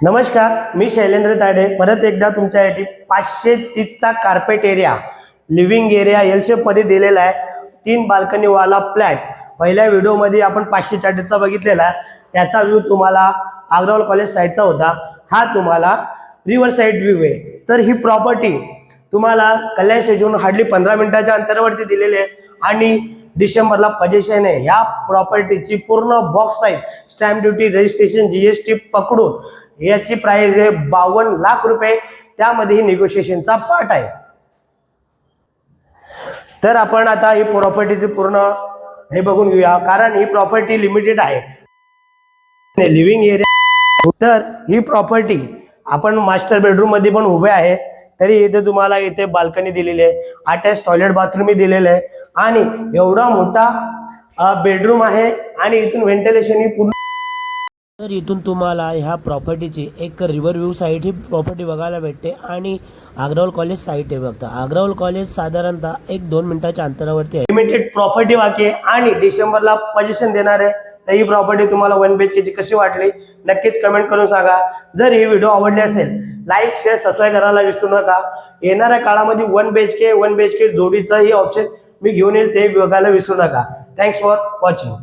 नमस्कार, मी शैलेंद्र ताडे परत एकदा तुमच्यासाठी 530चा carpet area living area L shape मध्ये दिलेला आहे. 3 बाल्कनी वाला फ्लॅट. पहिल्या व्हिडिओमध्ये आपण 540चा बघितलेला, त्याचा व्ह्यू तुम्हाला अग्रवाल कॉलेज साइडचा होता. हा तुम्हाला रिव्हर साइड व्ह्यू आहे. तर ही प्रॉपर्टी तुम्हाला कल्याण स्टेशनहून हार्डली 15 मिनिटाच्या अंतरावरती दिलेली आहे आणि डिसेंबरला पोझिशन आहे. ह्या प्रॉपर्टीची पूर्ण box price, stamp duty, registration, GST पकडून याची प्राइस आहे 52 लाख रुपये. त्यामध्ये निगोशिएशनचा पार्ट आहे. तर आपण आता ही प्रॉपर्टीचे पूर्ण हे बघून घेऊया, कारण ही प्रॉपर्टी लिमिटेड आहे लिव्हिंग एरिया. तर ही प्रॉपर्टी आपण मास्टर बेडरूम मध्ये पण उभे आहे. तरी इथे तुम्हाला इथे बाल्कनी दिलेली आहे, अटॅच टॉयलेट बाथरूम दिलेलं आहे आणि एवढा मोठा बेडरूम आहे आणि इथून व्हेंटिलेशन ही पूर्ण. तर इथून तुम्हाला ह्या प्रॉपर्टीची एक रिव्हर व्ह्यू साईड ही प्रॉपर्टी बघायला भेटते आणि अग्रवाल कॉलेज साईट आहे. बघता अग्रवाल कॉलेज साधारणतः 1-2 मिनिटाच्या अंतरावरती आहे. लिमिटेड प्रॉपर्टी वाके आणि डिसेंबरला पोझिशन देणार आहे. तर ही प्रॉपर्टी तुम्हाला 1 BHK ची कशी वाटली नक्कीच कमेंट करून सांगा. जर ही व्हिडिओ आवडली असेल लाईक शेअर सबस्क्राईब करायला विसरू नका. येणाऱ्या काळामध्ये 1 BHK जोडीचं ही ऑप्शन मी घेऊन येईल, ते बघायला विसरू नका. Thanks for watching.